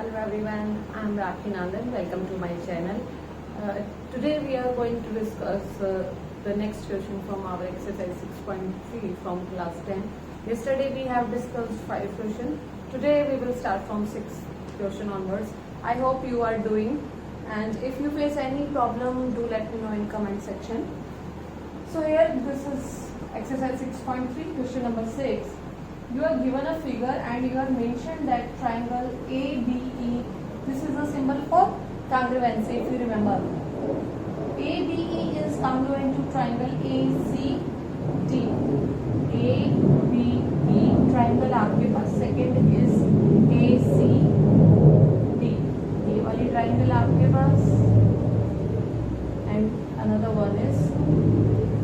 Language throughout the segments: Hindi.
Hello everyone, I am Rakhi Nandan. Welcome to my channel. Today we are going to discuss the next question from our exercise 6.3 from class 10. Yesterday we have discussed 5 questions. Today we will start from 6 question onwards. I hope you are doing, and if you face any problem, do let me know in comment section. So here this is exercise 6.3 question number 6. You are given a figure and you are mentioned that triangle ABE, this is a symbol for congruency, if you remember. ABE is congruent to triangle ACD. ABE triangle आपके पास, second is ACD, ये वाली triangle आपके पास, and another one is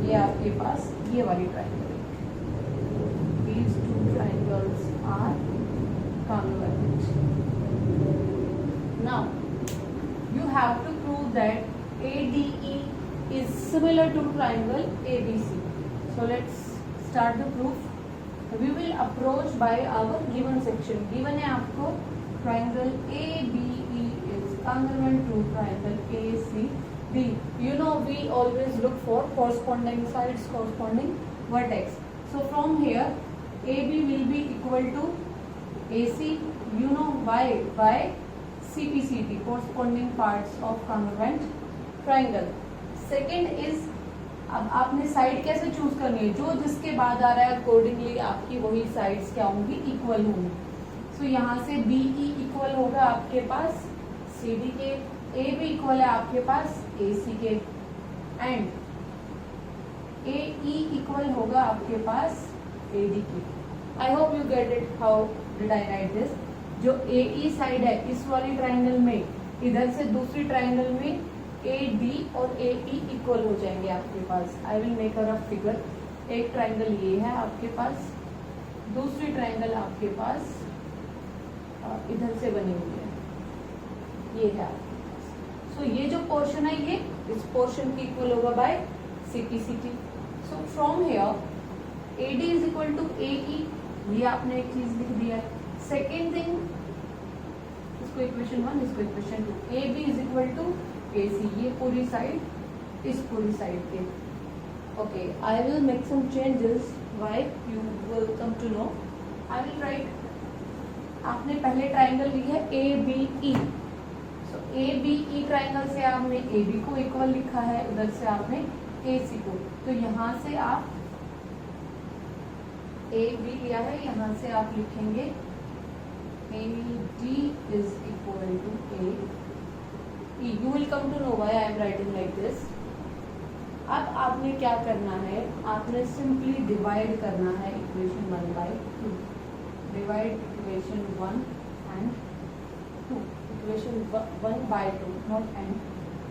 ये आपके पास ये वाली triangle. These two triangles are congruent. Now, you have to prove that ADE is similar to triangle ABC. So let's start the proof. We will approach by our given section. Given है आपको triangle ABE is congruent to triangle ACD. You know we always look for corresponding sides, corresponding vertex. So from here, AB will be equal to AC. You know why? By CPCT, corresponding parts of congruent triangle. Second is, अब आपने साइड कैसे चूज करनी है, जो जिसके बाद आ रहा है अकॉर्डिंगली आपकी वही साइड्स क्या होंगी, इक्वल होंगी. सो यहाँ से BE इक्वल होगा आपके पास CD के, AB इक्वल है आपके पास AC के, एंड AE इक्वल होगा आपके पास AD की. आई hope you get it. How did I right this? जो AE साइड है इस वाली ट्राइंगल में, इधर से दूसरी ट्राइंगल में AD और AE इक्वल हो जाएंगे आपके पास. I will make a rough figure. एक ट्राइंगल ये है आपके पास, दूसरी ट्राइंगल आपके पास इधर से बनी हुई है, ये है आपके पास. सो ये जो पोर्शन है ये इस पोर्शन की इक्वल होगा by CPCT. So from here AD is equal to AE, ये आपने एक चीज लिख दिया है. सेकेंड थिंग, इसको इक्वेशन 1, इसको equation 2. AB is equal to AC, ये पूरी साइड इस पूरी साइड के. Okay, I will make some changes, why you will come to know. I will write, आपने पहले ट्राइंगल ली है ABE. सो ABE ट्राइंगल से आपने AB को इक्वल लिखा है, उधर से आपने AC को. तो यहाँ से आप AB लिया है, यहाँ से आप लिखेंगे AD is equal to AE. You will come to know why I am writing like this. अब आपने क्या करना है, आपने सिंपली डिवाइड करना है equation 1 by 2. Divide equation 1 and 2. Equation 1 by 2, not and.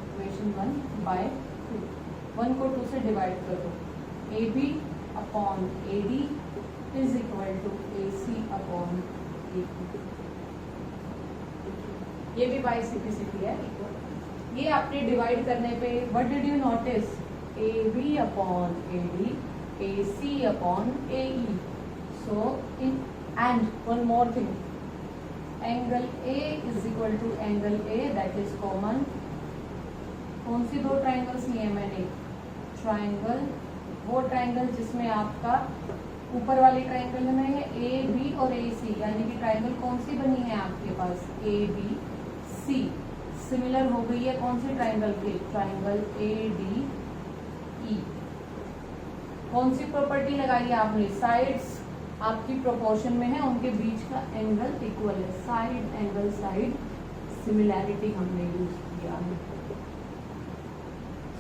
Equation 1 by 2. 1 को 2 से डिवाइड कर दो. AB upon AD is equal to AC upon AE. ये भी बाय CPCT है इक्वल. ये आपने डिवाइड करने पे what did you notice? AB upon AD, AC upon AE. So in end one more thing, angle A is equal to angle A, that is common. कौन सी दो ट्राइंगल्स लिए मैंने? ट्राइंगल, वो ट्राइंगल जिसमें आपका ऊपर वाली ट्राइंगल में है AB और AC, यानी कि ट्राइंगल कौन सी बनी है आपके पास? ABC. सिमिलर हो गई है कौन सी ट्राइंगल के? Triangle ADE. कौन सी प्रॉपर्टी लगाई है आपने? साइड्स आपकी प्रोपोर्शन में है, उनके बीच का एंगल इक्वल है. साइड एंगल साइड सिमिलैरिटी हमने यूज किया है.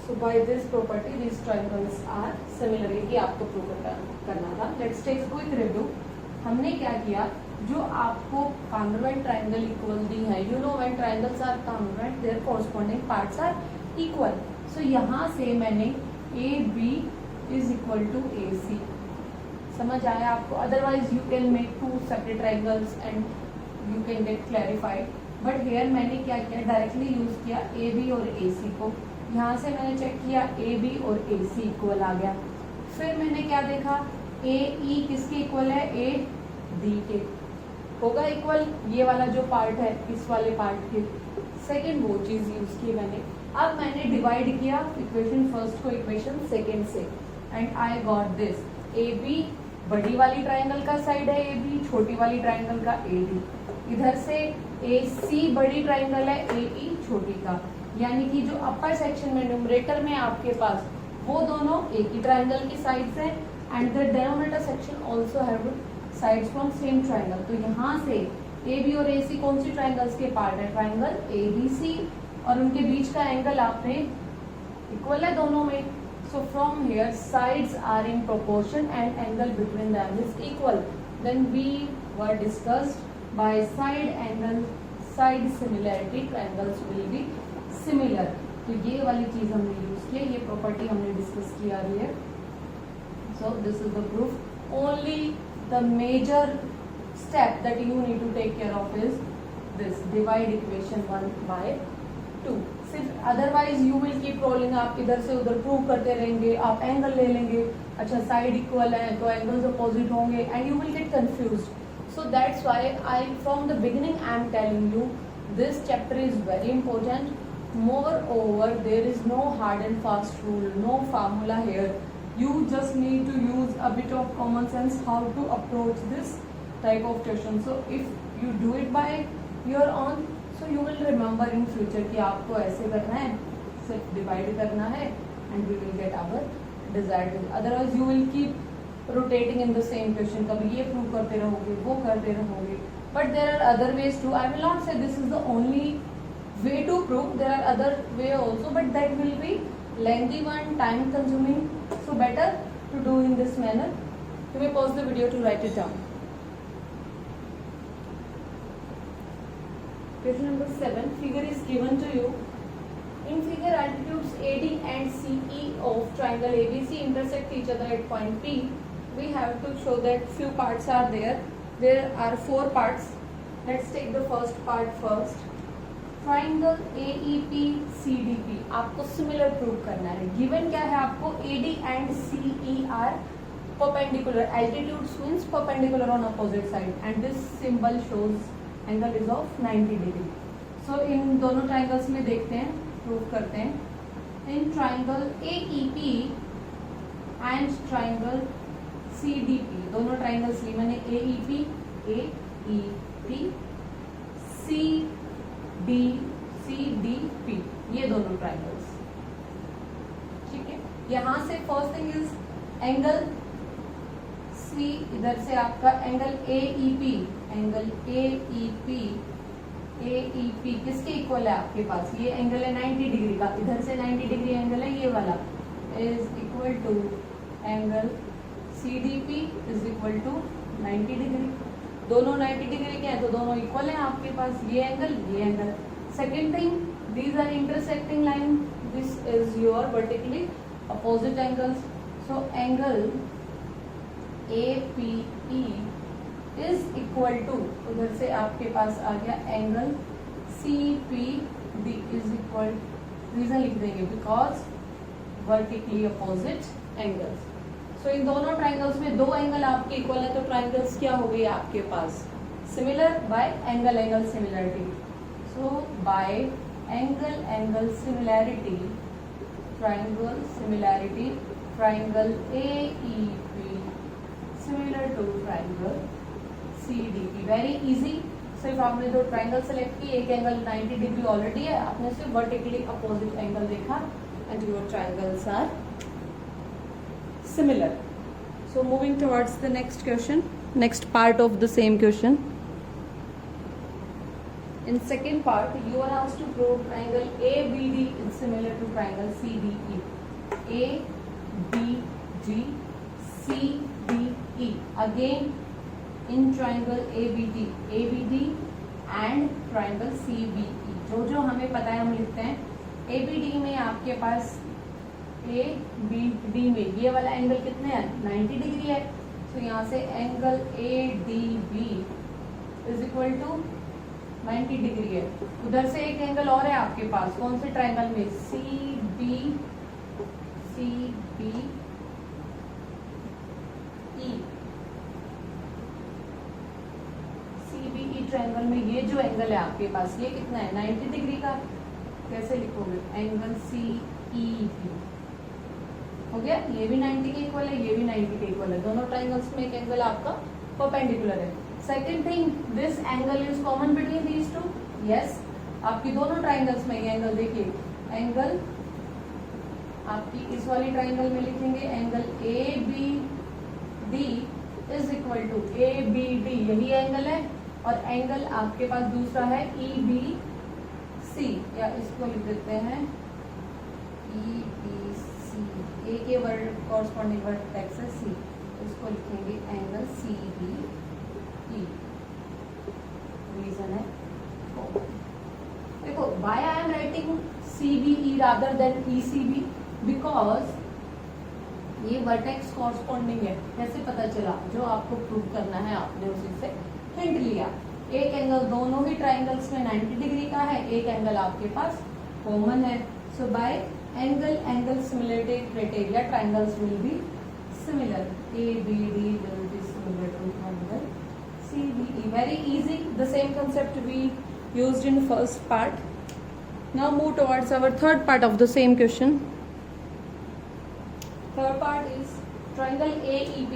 So by this property these triangles are similar. ये आपको प्रूव करना था. Let's take quick review. हमने क्या किया, जो आपको congruent triangle इक्वल दी है, you know when triangles are congruent their corresponding parts are equal. So यहाँ से मैंने AB is equal to AC. समझ आया आपको? Otherwise you can make 2 separate triangles and you can get clarified. But here मैंने क्या किया, डायरेक्टली यूज किया AB और AC को. यहाँ से मैंने चेक किया AB और AC इक्वल आ गया. फिर मैंने क्या देखा, AE किसके इक्वल है? AD के. होगा इक्वल, ये वाला जो पार्ट है इस वाले पार्ट के। सेकेंड वो चीज़ यूज़ की मैंने। अब मैंने डिवाइड किया इक्वेशन फर्स्ट को इक्वेशन सेकेंड से, and I got this. A B बड़ी वाली ट्राइंगल का साइड है, ए बी छोटी वाली ट्राइंगल का ए डी। इधर से ए सी बड़ी ट्राइंगल है, ए ई छोटी का, यानी कि जो अपर सेक्शन में न्यूमरेटर में आपके पास वो दोनों एक ही ट्राइंगल की साइड्स हैं, and the denominator section also have sides from same triangle. तो यहाँ से ए बी और ए सी कौन सी ट्राइंगल्स के पार्ट है? ट्राइंगल ए बी सी, और उनके बीच का एंगल आपने इक्वल है दोनों में। So from here sides are in proportion and angle between them is equal. Then we were discussed by side angle, side similarity, triangles will be similar. तो ये वाली चीज हमने यूज की, ये प्रॉपर्टी हमने डिस्कस किया है। So this is the proof. Only the major step that you need to take care of is this, divide equation 1 by 2। सिर्फ otherwise you will keep rolling, आप इधर से उधर प्रूव करते रहेंगे, आप एंगल ले लेंगे, अच्छा साइड इक्वल है तो एंगल्स अपोजिट होंगे, and you will get confused. So that's why I from the beginning I am telling you this chapter is very important. Moreover, there is no hard and fast rule, no formula here. You just need to use a bit of common sense how to approach this type of question. So if you do it by your own, so you will remember in future कि आपको ऐसे करना है, सिर्फ डिवाइड करना है, and we will get our desired result. Otherwise you will keep rotating in the same question, कभी ये प्रूव करते रहोगे, वो करते रहोगे. But there are other ways too. I will not say this is the only way to prove. There are other way also, but that will be lengthy one, time consuming. So better to do in this manner. You may pause the video to write it down. Question number 7. Figure is given to you. In figure, altitudes AD and CE of triangle ABC intersect each other at point P. We have to show that few parts are there. There are 4 parts. Let's take the first part first. Triangle AEP CDP आपको सिमिलर प्रूव करना है। गिवन क्या है आपको? AD and CE are perpendicular, altitudes means perpendicular on opposite side, and this symbol shows angle is of 90 degree. So इन दोनों ट्राइंगल्स में देखते हैं, प्रूव करते हैं। In triangle AEP and triangle CDP, दोनों ट्राइंगल्स लिए मैंने AEP CDP, ये दोनों ट्राइंगल्स, ठीक है। यहां से first thing is angle C, इधर से आपका एंगल AEP, एंगल AEP किसके इक्वल है आपके पास? ये एंगल है 90 डिग्री का, इधर से 90 डिग्री एंगल है ये वाला, is equal to angle CDP is equal to 90 degree. दोनों 90 डिग्री के हैं तो दोनों इक्वल हैं आपके पास, ये angle. Second thing, these are intersecting line, this is your vertically opposite angles. So angle APE is equal to, उधर से आपके पास आ गया angle CPD is equal, reason लिख देंगे because vertically opposite angles. So इन दोनों ट्राइंगल्स में 2 एंगल आपके इक्वल है, तो ट्राइंगल्स क्या हो गई आपके पास? Similar by angle similarity. So by angle similarity, triangle AEP similar to triangle CDP। Very easy. सिर्फ आपने 2 ट्राइंगल सेलेक्ट की, एक एंगल 90 डिग्री ऑलरेडी है, आपने सिर्फ वर्टिकली अपोजिट एंगल देखा, and your triangles are similar. So moving towards the next question, next part of the same question. In second part, you are asked to prove triangle ABD is similar to triangle CDE. ABD, CDE. Again, in triangle ABD and triangle CBE. जो हमें पता है हम लिखते हैं। ABD में आपके पास ABD में ये वाला एंगल कितने हैं? 90 डिग्री है। तो यहाँ से angle ADB is equal to 90 degree है। उधर से एक एंगल और है आपके पास, कौन से ट्राइंगल में? CBE, CBE ट्रायंगल में ये जो एंगल है आपके पास ये कितना है 90 डिग्री का। कैसे लिखोगे एंगल सी ई बी हो गया, ये भी 90 के इक्वल है, ये भी 90 के इक्वल है, दोनों ट्रायंगल्स में एक एंगल आपका परपेंडिकुलर है। Second thing this angle is common between these two, yes आपकी दोनों ट्रायंगल्स में ये एंगल देखिए, एंगल आपकी इस वाली ट्रायंगल में लिखेंगे angle A B D is equal to A B D, यही एंगल है, और एंगल आपके पास दूसरा है ई बी सी, या इसको लिख देते हैं ई बी सी, ए के वर्ड कॉरस्पॉन्डिंग वर्ड टेक्स है सी, इसको लिखेंगे angle C B E, reason है देखो why I am writing C B E rather than E C B, because ये वर्टेक्स कॉरस्पॉन्डिंग है। कैसे पता चला, जो आपको प्रूव करना है आपने उसी से हिंट लिया। एक एंगल दोनों ही ट्रायंगल्स में 90 डिग्री का है, एक एंगल आपके पास कॉमन है, so by angle similarity criteria triangles will be similar, A B D will be similar to triangle C B E. Very easy, the same concept we used in first part. Now move towards our third part of the same question. Third part is triangle AEP.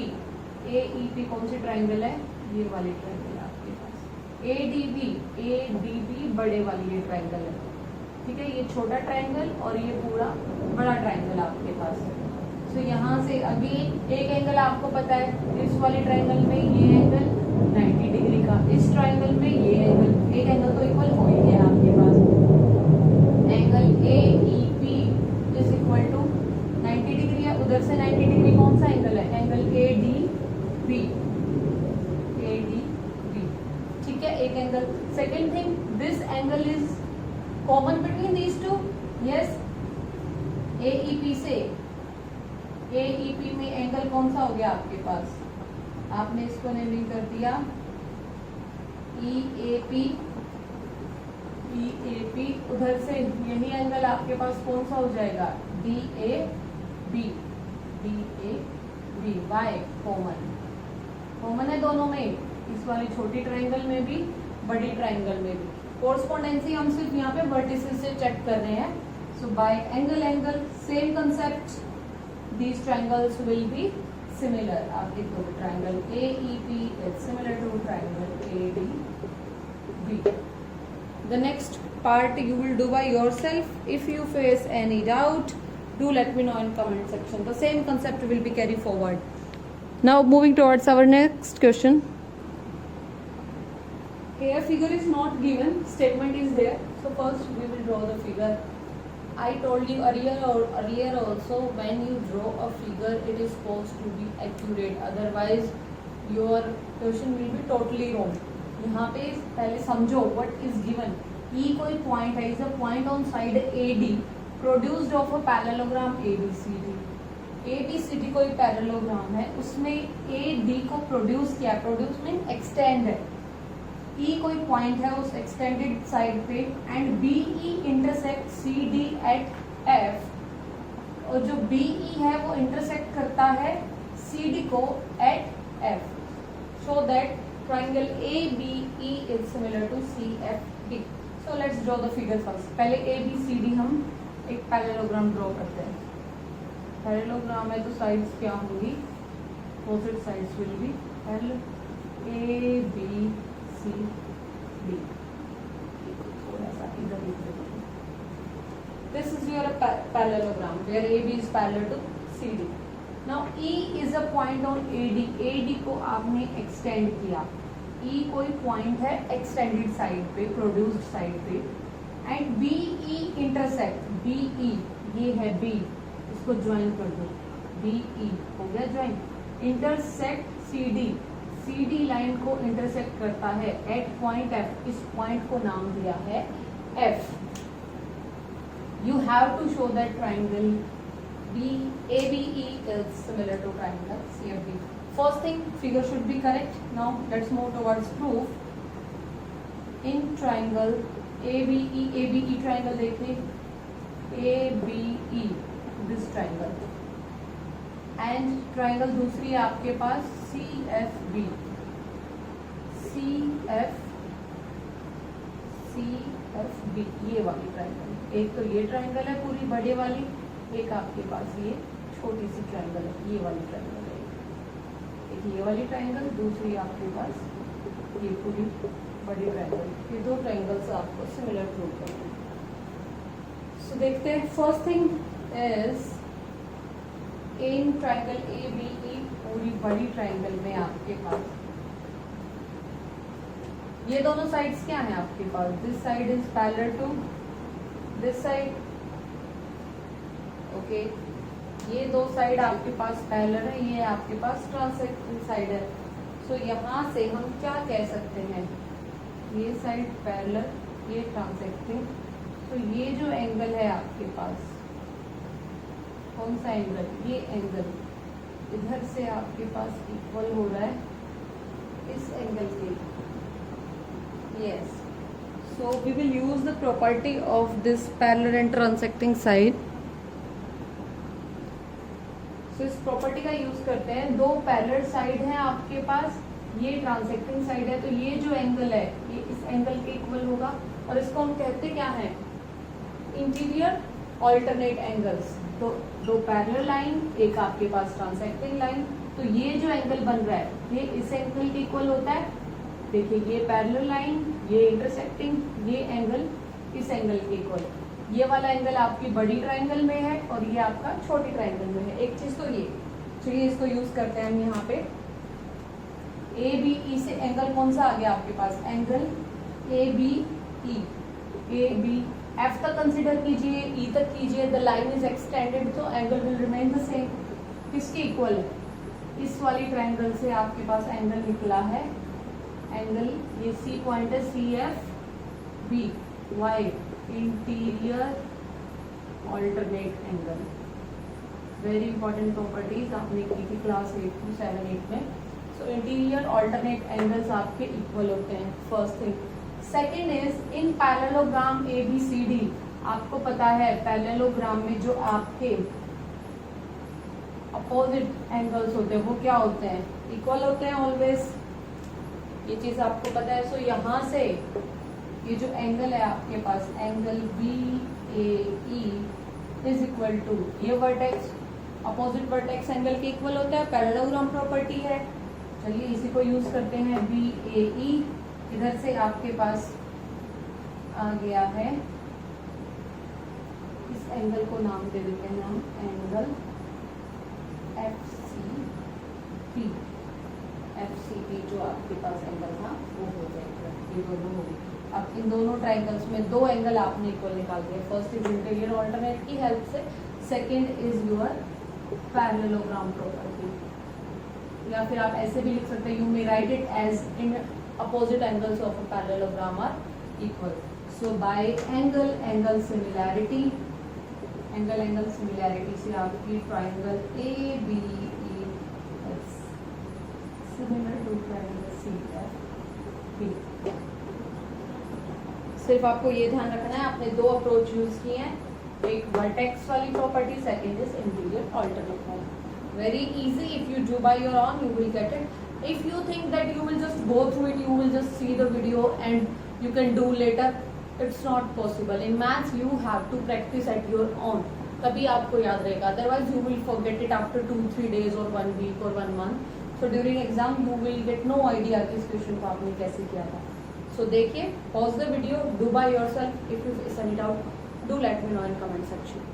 AEP कौन सी ट्राइंगल है, ये वाली ट्राइंगल है आपके पास। ADB बड़े वाली ये ट्राइंगल है, ठीक है, ये छोटा ट्राइंगल और ये पूरा बड़ा ट्राइंगल आपके पास। सो यहाँ से अभी एक एंगल आपको पता है, इस वाली ट्राइंगल में ये एंगल 90 डिग्री का, इस ट्राइंगल में ये एंगल, एक एंगल तो इक्वल हो ही गया आपके पास। Angle AEP is equal to 90 degree है, उधर से 90 डिग्री कौन सा एंगल है, एंगल ADB, ठीक है, एक angle. Second thing this angle is common between these two, yes AEP से AEP में एंगल कौन सा हो गया आपके पास, आपने इसको नेमिंग कर दिया EAP, उधर से यही एंगल आपके पास कौन सा हो जाएगा DAB, वाई कॉमन है दोनों में, इस वाली छोटी ट्राइंगल में भी बड़ी ट्राइंगल में भी। कोरस्पोंडेंसी हम सिर्फ यहाँ पे वर्टिसेस से चेक कर रहे हैं। So by angle same concept, these triangles will be similar. आप देखो triangle AEP is similar to triangle ADB। The next part you will do by yourself. If you face any doubt, do let me know in comment section. The same concept will be carried forward. Now moving towards our next question. Here figure is not given, statement is there. So first we will draw the figure. I told you earlier also, when you draw a figure, it is supposed to be accurate. Otherwise, your question will be totally wrong. यहाँ पे पहले समझो what is given. E कोई point है, is a point on side AD produced of a parallelogram ABCD. ABCD कोई पैरेललोग्राम है, उसमें AD को प्रोड्यूस किया, प्रोड्यूस मीन एक्सटेंड है। E कोई पॉइंट है उस एक्सटेंडेड साइड पे, and BE intersect CD at F, और जो BE है वो इंटरसेक्ट करता है CD को at F, so that triangle ABE is similar to CFD. So let's draw the figure first. पहले ABCD हम एक पैरेललोग्राम ड्रॉ करते हैं। पैरेललोग्राम है तो साइड्स क्या होंगी, opposite sides will B parallel, ABCD। थोड़ा सा इधर लिख देते हैं। This is your parallelogram where AB is parallel to CD. Now E is a point on AD. AD को आपने एक्सटेंड किया, E कोई पॉइंट है एक्सटेंडेड साइड पे, प्रोड्यूस्ड साइड पे, एंड BE इंटरसेक्ट, BE ये है B, इसको ज्वाइन कर दो, BE हो गया ज्वाइन, इंटरसेक्ट CD लाइन को इंटरसेक्ट करता है एट पॉइंट F, इस पॉइंट को नाम दिया है F. You have to show that triangle ABE is similar to triangle CFD. First thing, figure should be correct. Now let's move towards proof. In triangle ABE triangle देखिए, ABE this triangle, and triangle दूसरी है आपके पास CFB सी एफ बी, ये वाली ट्राइंगल। एक तो ये ट्राइंगल है पूरी बड़े वाली, एक आपके पास ये छोटी सी ट्राइंगल है, ये वाली ट्राइंगल है। एक ये वाली ट्राइंगल, दूसरी आपके पास ये पूरी बड़ी ट्राइंगल। ये दो ट्राइंगल्स आपको सिमिलर प्रूव करते हैं। सो देखते हैं, first thing is in triangle A B E, पूरी बड़ी ट्राइंगल में आपके पास ये दोनों साइड्स क्या हैं आपके पास? This side is parallel to this side, okay. ये दो साइड आपके पास पैरेलल है, ये आपके पास ट्रांसेक्टिंग साइड है। सो यहाँ से हम क्या कह सकते हैं, ये साइड पैरेलल, ये ट्रांसेक्टिंग। तो ये जो एंगल है आपके पास, कौन सा एंगल? ये एंगल इधर से आपके पास इक्वल हो रहा है इस एंगल के। Yes, so we will use the property of this parallel and transecting side. So इस प्रॉपर्टी का यूज करते हैं। दो पैरेलल साइड हैं आपके पास, ये ट्रांसेक्टिंग साइड है, तो ये जो एंगल है ये इस एंगल के इक्वल होगा, और इसको हम कहते क्या है? Interior alternate angles. तो दो पैरेलल लाइन, एक आपके पास ट्रांसेक्टिंग लाइन, तो ये जो एंगल बन रहा है ये इस एंगल के इक्वल होता है। देखिए, ये पैरेलल लाइन, ये इंटरसेक्टिंग, ये एंगल इस एंगल के इक्वल। ये वाला एंगल आपकी बड़ी ट्राइंगल में है और ये आपका छोटी ट्राइंगल में है। एक चीज तो ये, चलिए इसको यूज करते हैं हम यहाँ पे। ए बी ई से एंगल कौन सा आ गया आपके पास? Angle A B E. A B F तक कंसिडर कीजिए, ई तक कीजिए, द लाइन इज एक्सटेंडेड, तो angle will remain the same. किसके इक्वल है? इस वाली ट्राइंगल से आपके पास एंगल निकला है, एंगल ये सी पॉइंट है, C F B why, interior alternate angle. Very important properties आपने की थी क्लास 8 to 7 8 में। सो इंटीरियर ऑल्टरनेट एंगल्स आपके इक्वल होते हैं, first thing. Second is in parallelogram A B C D. आपको पता है पैरेललोग्राम में जो आपके अपोजिट एंगल्स होते हैं वो क्या होते हैं? इक्वल होते हैं ऑलवेज, ये चीज आपको पता है। सो यहाँ से ये जो एंगल है आपके पास, angle B A E is equal to ये वर्टेक्स, अपोजिट वर्टेक्स एंगल के इक्वल होता है, पैरेललोग्राम प्रॉपर्टी है। चलिए इसी को यूज करते हैं। बी ए ई, इधर से आपके पास आ गया है, इस एंगल को नाम दे देते हैं हम angle F C P. F C P जो आपके पास एंगल था वो हो जाएगा, ये दोनों हो गए। अब इन दोनों ट्राइंगल्स में दो एंगल आपने इक्वल निकाल दिए। फर्स्ट इज इंटीरियर ऑल्टरनेट की हेल्प से, second is your parallelogram property. या फिर आप ऐसे भी लिख सकते हैं, you may write it as in opposite angles of a parallelogram are equal. So by angle similarity, angle similarity से आपकी triangle A B E is similar to triangle C F B. सिर्फ आपको ये ध्यान रखना है, आपने दो अप्रोच यूज किए हैं, एक वर्टेक्स वाली property, second is interior alternate. Very easy, if you do by your own you will get it. If you think that you will just go through it, you will just see the video and you can do later, it's not possible. In maths you have to practice at your own. तभी आपको याद रहेगा, otherwise you will forget it after 2-3 days or 1 week or 1 month. So during exam you will get no idea कि इस क्वेश्चन को आपने कैसे किया था। So देखिए, pause the video, do by yourself. If you send it out, do let me know in comment section.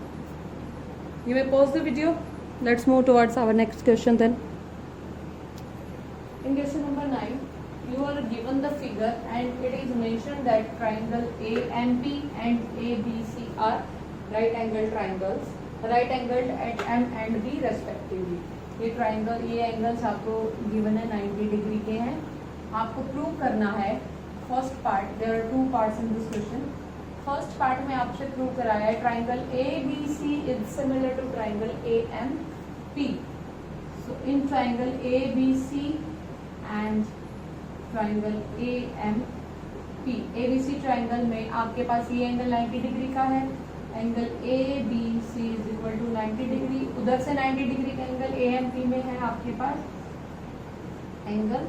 You may pause the video. Let's move towards our next question then. In question number 9, you are given the figure and it is mentioned that triangle AMP and ABC are right angle triangles, right angled at M and B respectively. ये ट्राइंगल, ये एंगल्स आपको गिवन है 90 डिग्री के हैं। आपको प्रूव करना है first part, there are 2 parts in this question. First part में आपसे प्रूव कराया है triangle ABC is similar to triangle AMP। So in triangle ABC and triangle AMP, ABC triangle में आपके पास ये एंगल 90 डिग्री का है, angle ABC is equal to 90 degree. उधर से 90 डिग्री का एंगल AMP में है आपके पास एंगल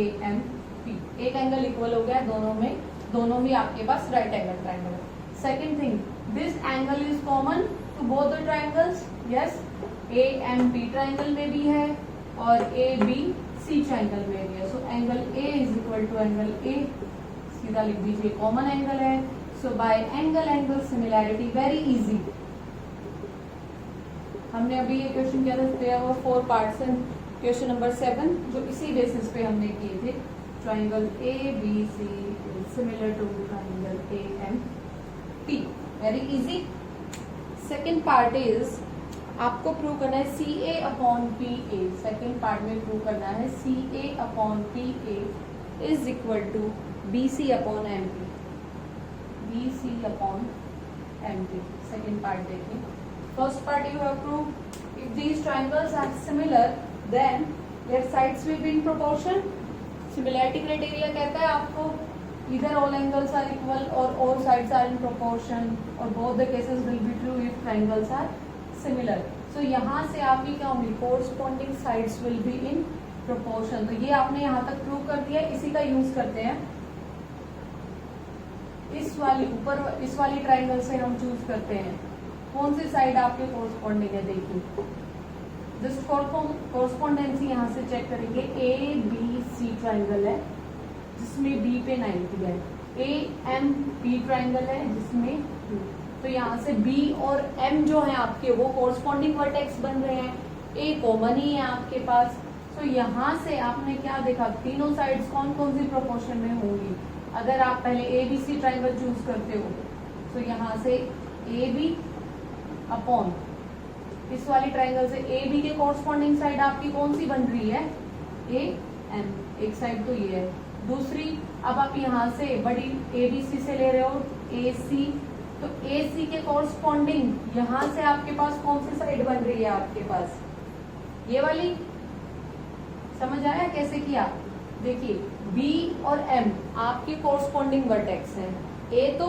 AMP। एक एंगल इक्वल हो गया दोनों में, दोनों ही आपके पास राइट एंगल ट्राइंगल है. Second thing, this angle is common to both the triangles. Yes, AMP triangle में भी है और ABC ट्राइंगल में भी है. So angle A is equal to angle A, सीधा लिख दीजिए, कॉमन एंगल है. So by angle similarity, very easy. हमने अभी ये क्वेश्चन किया था, there were 4 parts in question number 7 जो इसी बेसिस पे हमने किए थे. Triangle ABC similar to triangle AMP, very easy. Second part is आपको प्रूव करना है CA upon PA. Second part में प्रूव करना है CA upon PA is equal to BC upon MP. BC upon MP. Second part देखिए. First part you have prove if these triangles are similar then their sides will be in proportion. Similarity criteria कहता है आपको either all angles are equal or all sides are in proportion or both the cases will be true if triangles are similar. So यहाँ से आपकी क्या होंगी, corresponding sides will be in proportion. तो ये आपने यहाँ तक प्रूव कर दिया. इसी का यूज करते हैं इस वाली ऊपर इस वाली ट्राइंगल से हम चूज करते हैं कौन सी साइड आपके कोरस्पॉन्डिंग है. देखिए जस्ट कोरस्पॉन्डेंसी यहाँ से चेक करेंगे. ABC ट्राइंगल है जिसमें B पे 90 है. AMP ट्राइंगल है जिसमें 2. तो यहाँ से B और M जो है आपके वो कोरस्पॉन्डिंग वर्टेक्स बन रहे हैं. A कॉमन ही है आपके पास. तो यहाँ से आपने क्या देखा, तीनों साइड्स कौन कौन सी प्रोपोर्शन में होंगी. अगर आप पहले ABC ट्राइंगल चूज करते हो तो यहाँ से AB अपॉन इस वाली ट्राइंगल से AB के कोरस्पॉन्डिंग साइड आपकी कौन सी बन रही है, AM. एक साइड तो ये है. दूसरी, अब आप यहाँ से बड़ी ABC से ले रहे हो AC, तो AC के कोरस्पॉन्डिंग यहाँ से आपके पास कौन सी साइड बन रही है आपके पास, ये वाली. समझ आया कैसे किया. देखिए B और M आपकी कोरस्पॉन्डिंग वर्टेक्स है. A तो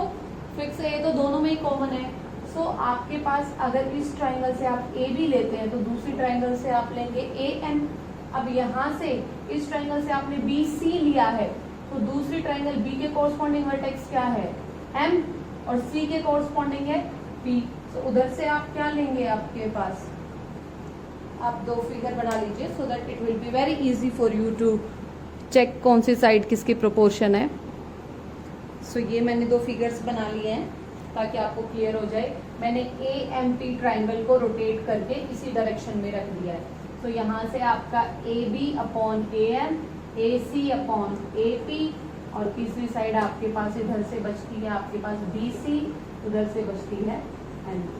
फिक्स है, A तो दोनों में ही कॉमन है. सो आपके पास अगर इस ट्राइंगल से आप AB लेते हैं तो दूसरी ट्राइंगल से आप लेंगे AM. अब यहाँ से इस ट्राइंगल से आपने BC लिया है तो दूसरी ट्राइंगल B के कोरस्पॉन्डिंग वर्टेक्स क्या है, M, और C के कोरस्पॉन्डिंग है P. तो उधर से आप क्या लेंगे, आपके पास आप दो फिगर बना लीजिए so that it will be very easy for you to check कौन सी साइड किसकी प्रोपोर्शन है. सो ये मैंने दो फिगर्स बना लिए हैं ताकि आपको क्लियर हो जाए. मैंने AMP ट्राइंगल को रोटेट करके इसी डायरेक्शन में रख दिया है. तो यहाँ से आपका AB upon AM, AC upon AP, और तीसरी साइड आपके पास इधर से बचती है आपके पास BC, उधर से बचती है MP.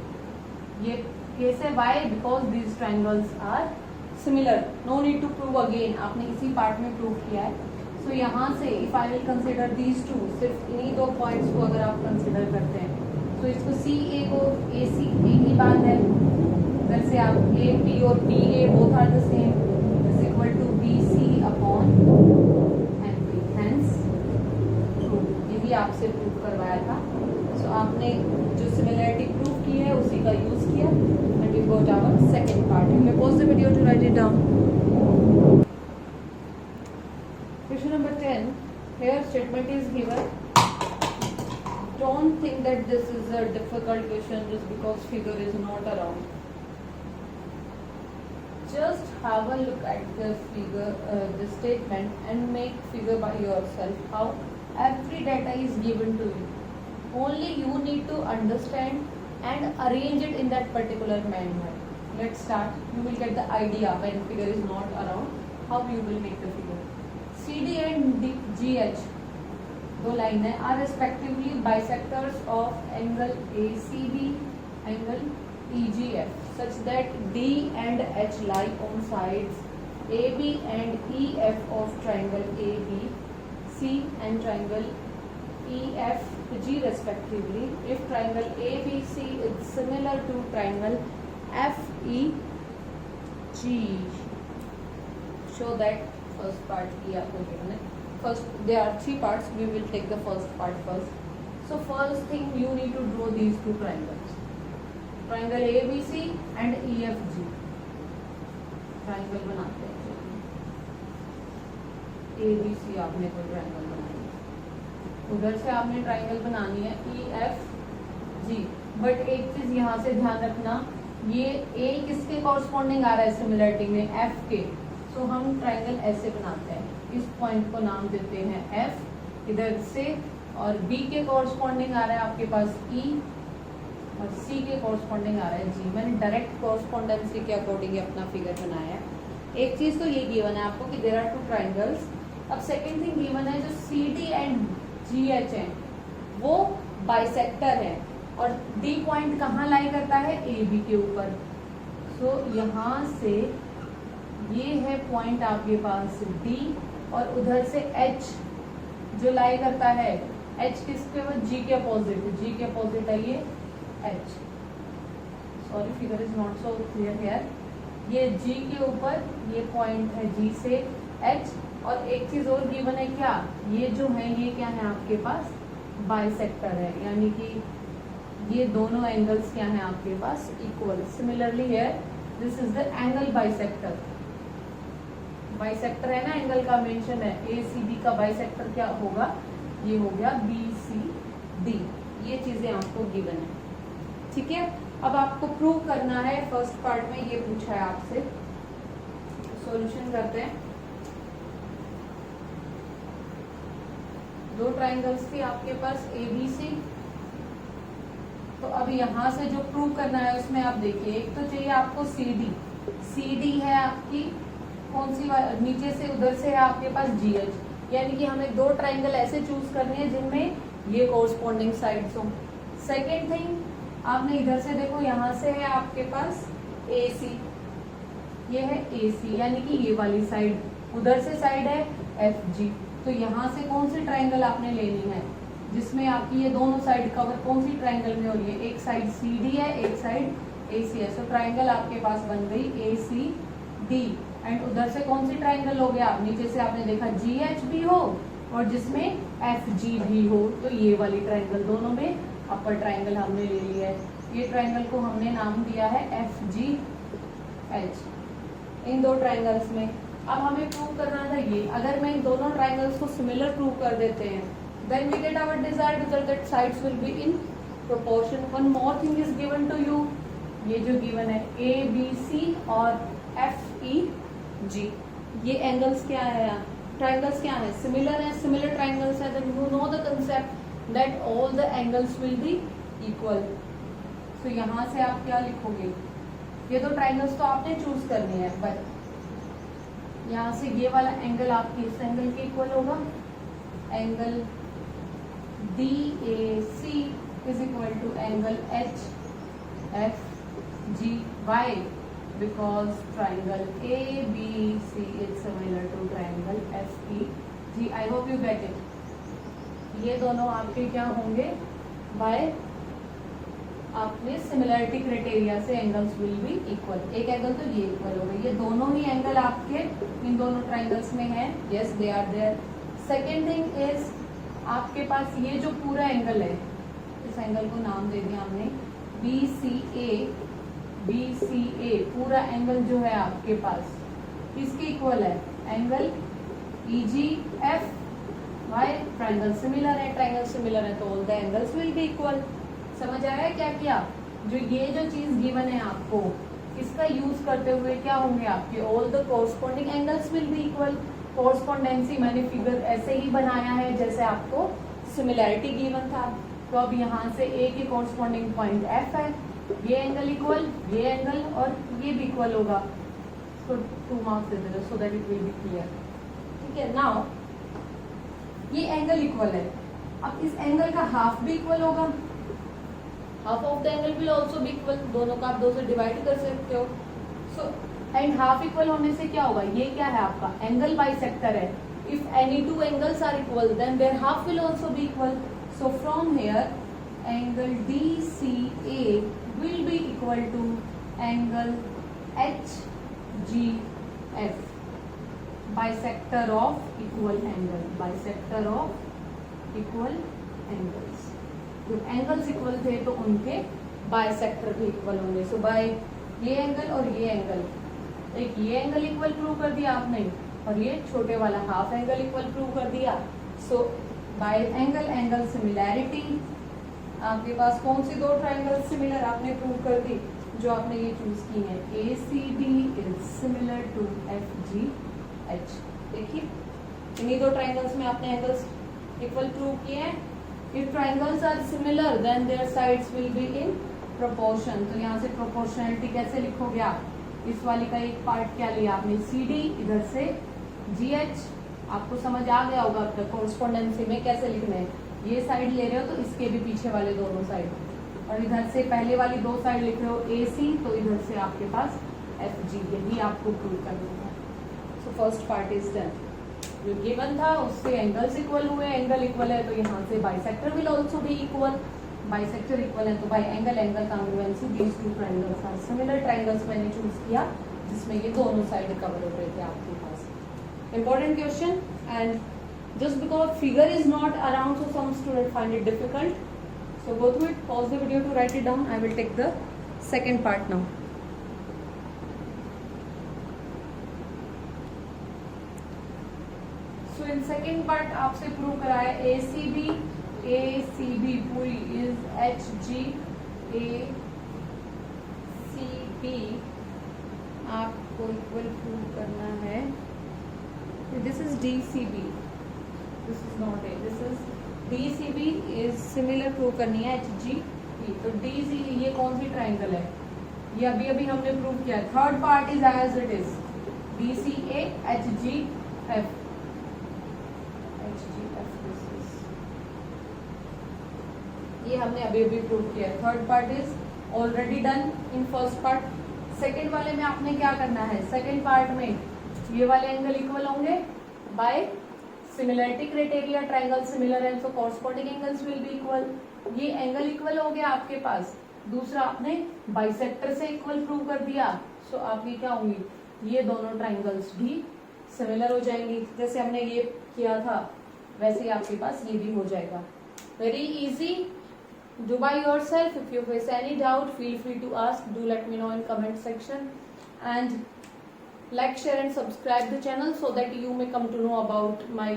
ये केस है why, because these triangles are similar. No need to prove again, आपने इसी पार्ट में प्रूव किया है. सो यहाँ से if I will consider these two, सिर्फ इन्हीं दो पॉइंट्स को अगर आप कंसिडर करते हैं तो इसको CA को AC एक ही बात है. इधर से आप AP और BA both are the same is equal to BC upon MP. Hence prove, ये भी आपसे प्रूव करवाया था. सो आपने जो सिमिलरिटी प्रूव की है उसी का यूज किया and we got our second part. You may pause the video to write it down. Question number 10. Here statement is given. Don't think that this is a difficult question just because figure is not around. Just have a look at the figure, the statement, and make figure by yourself how every data is given to you. Only you need to understand and arrange it in that particular manner. Let's start. You will get the idea when figure is not around how you will make the figure. CD and GH दो लाइन है, are respectively bisectors of angle ACB, angle EGF, such that D and H lie on sides AB and EF of triangle ABC and triangle EFG respectively. If triangle ABC is similar to triangle FEG, show that first part किया हो गया. First, there are three parts. We will take the first part first. So first thing you need to draw these two triangles. Triangle ABC and EFG. Triangle बनाते हैं. ABC आपने कोई triangle बनाया. उधर से आपने ट्राइंगल बनानी है EFG। बट एक चीज यहाँ से ध्यान रखना, ये A किसके कॉरस्पॉन्डिंग आ रहा है सिमिलरिटी में, F के। सो हम ट्राइंगल ऐसे बनाते हैं, इस पॉइंट को नाम देते हैं F इधर से, और B के कॉरस्पॉन्डिंग आ रहा है आपके पास E, और C के कॉरस्पॉन्डिंग आ रहा है G। मैंने डायरेक्ट कॉरस्पॉन्डेंसी के अकॉर्डिंग अपना फिगर बनाया है। एक चीज तो ये गिवन है आपको कि देयर आर टू ट्राइंगल्स। अब सेकंड थिंग गिवन है जो CD एंड GH है वो बाइसेक्टर है, और D पॉइंट कहाँ लाई करता है, AB के ऊपर। सो यहाँ से ये है पॉइंट आपके पास D, और उधर से H जो लाई करता है, H किसके ऊपर, G के अपोजिट, G के अपोजिट है ये H। Sorry figure is not so clear here. ये G के ऊपर ये पॉइंट है G से H, और एक चीज और गिवन है क्या, ये जो है ये क्या है आपके पास बाइसेक्टर है, यानी कि ये दोनों एंगल्स क्या हैं आपके पास equal. Similarly here this is the angle bisector. Bisector है ना, एंगल का मेंशन है, ACB का बाइसेक्टर क्या होगा, ये हो गया BCD। ये चीजें आपको गिवन है, ठीक है। अब आपको प्रूव करना है, फर्स्ट पार्ट में ये पूछा है आपसे, सॉल्यूशन करते हैं। दो ट्राइंगल्स थी आपके पास ABC, तो अब यहाँ से जो प्रूव करना है उसमें आप देखिए, एक तो चाहिए आपको CD है आपकी कौन सी, नीचे से उधर से है आपके पास GH, यानी कि हमें दो ट्राइंगल ऐसे चूज करने हैं जिनमें ये कोरस्पॉन्डिंग साइड्स हो। सेकेंड थिंग आपने इधर से देखो, यहाँ से है आपके पास AC, ये है AC यानी कि ये वाली साइड, उधर से साइड है FG। तो यहाँ से कौन सी ट्राइंगल आपने लेनी है जिसमें आपकी ये दोनों साइड कवर कौन सी ट्राइंगल में हो रही है, एक साइड CD है एक साइड AC है। सो ट्राइंगल आपके पास बन गई ACD, एंड उधर से कौन सी ट्राइंगल हो गया, नीचे से आपने देखा GH भी हो और जिसमें FG भी हो, तो ये वाली ट्राइंगल दोनों में अपर ट्राइंगल हमने ले लिया है। ये ट्राइंगल को हमने नाम दिया है FGH। इन दो ट्राइंगल्स में अब हमें प्रूव करना था ये, अगर मैं इन दोनों ट्राइंगल्स को सिमिलर प्रूव कर देते हैं, then we get our desired result that sides will be in proportion. One more thing is given to you, ये जो गिवन है ABC और FEG, ये एंगल्स क्या है, ट्राइंगल्स क्या है, सिमिलर है, सिमिलर ट्राइंगल्स है, then you know the concept that all the angles will be equal. तो यहाँ से आप क्या लिखोगे, ये दो ट्राइंगल्स तो आपने चूज करनी है, बट यहाँ से ये वाला एंगल आपके इस एंगल के इक्वल होगा, angle DAC is equal to angle HFG। Why, because triangle ABC is similar to triangle FEG। I hope you get it. ये दोनों आपके क्या होंगे, बाय आपने सिमिलरिटी क्राइटेरिया से एंगल्स विल बी इक्वल। एक एंगल तो ये इक्वल हो गई, ये दोनों ही एंगल आपके इन दोनों ट्राइंगल्स में हैं, yes they are there. Second thing is आपके पास ये जो पूरा एंगल है, इस एंगल को नाम दे दिया हमने BCA, पूरा एंगल जो है आपके पास किसके इक्वल है, angle EGF। Why, triangle similar है, ट्राइंगल सिमिलर है तो all the angles will be equal. समझ आया क्या किया, जो ये जो चीज गिवन है आपको, इसका यूज करते हुए क्या होंगे आपके, all the corresponding angles will be equal. Correspondence मैंने फिगर ऐसे ही बनाया है जैसे आपको सिमिलैरिटी गिवन था। तो अब यहाँ से A के कोरस्पॉन्डिंग पॉइंट F है, ये एंगल इक्वल, ये एंगल और ये भी इक्वल होगा, तो 2 मार्क्स दे देना सो that it will B clear. ठीक है, नाउ ये एंगल इक्वल है, अब इस एंगल का हाफ भी इक्वल होगा, half of the angle will also be equal, दोनों का आप 2 से डिवाइड कर सकते हो। सो एंड हाफ इक्वल होने से क्या होगा, ये क्या है आपका एंगल बाइसेक्टर है। If any two angles are equal then their half will also be equal. So from here angle DCA will be equal to angle HGF, bisector of equal angle, bisector of equal angles। जब एंगल्स इक्वल थे तो उनके बाइसेक्टर भी इक्वल होंगे। सो बाय ये एंगल और ये एंगल, एक ये एंगल इक्वल प्रूव कर दिया आपने और ये छोटे वाला हाफ एंगल इक्वल प्रूव कर दिया। सो बाय एंगल एंगल सिमिलैरिटी। आपके पास कौन सी दो ट्राइंगल सिमिलर आपने प्रूव कर दी, जो आपने ये चूज की है, ACD is similar to FGH। देखिए इन्हीं दो ट्राइंगल्स में आपने एंगल्स इक्वल प्रूव किए हैं। If triangles are similar then their sides will be in proportion. तो यहाँ से प्रोपोर्शनलिटी कैसे लिखोगे आप, इस वाली का एक पार्ट क्या लिया आपने CD, इधर से GH। आपको समझ आ गया होगा अब तक कोरेस्पोंडेंसी में कैसे लिखना है। ये साइड ले रहे हो तो इसके भी पीछे वाले दोनों साइड, और इधर से पहले वाली दो साइड लिख रहे हो AC, तो इधर से आपके पास FG। यही आपको प्रूव करना है। So first part is done. जो गिवन था उससे एंगल्स इक्वल हुए, एंगल इक्वल है तो यहाँ से bisector will also be equal, bisector equal है तो by angle angle congruency these two triangles are similar. Triangles मैंने चूज किया जिसमें ये दोनों साइड कवर हो रहे थे आपके पास। Important question, and just because figure is not around, so some student find it difficult. So go through it, pause the video to write it down. I will take the second part now. So in second part आपसे प्रूव कराया ACB पूरी is HG ACB आपको इक्वल प्रूव करना है। This is DCB, this is not A, this is DCB is similar prove करनी है HG। तो DC ये कौन सी ट्राइंगल है, ये अभी अभी हमने प्रूव किया। Third part is as it is DCA HGF। ये हमने अभी अभी प्रूव किया है। Third part is already done in first part. Second वाले में आपने क्या करना है, सेकेंड पार्ट में ये वाले एंगल इक्वल होंगे by similarity criteria. Triangle similar है so corresponding angles will be equal. ये एंगल इक्वल हो गया आपके पास। दूसरा आपने बाइसेक्टर से इक्वल प्रूव कर दिया, सो आपकी क्या होंगी, ये दोनों ट्राइंगल्स भी सिमिलर हो जाएंगी। जैसे हमने ये किया था वैसे ही आपके पास ये भी हो जाएगा। Very easy, do by yourself. If you face any doubt, feel free to ask. Do let me know in comment section, and like, share and subscribe the channel so that you may come to know about my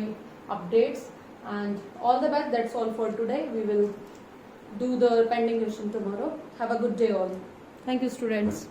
updates. And all the best. That's all for today. We will do the pending question tomorrow. Have a good day all. Thank you students.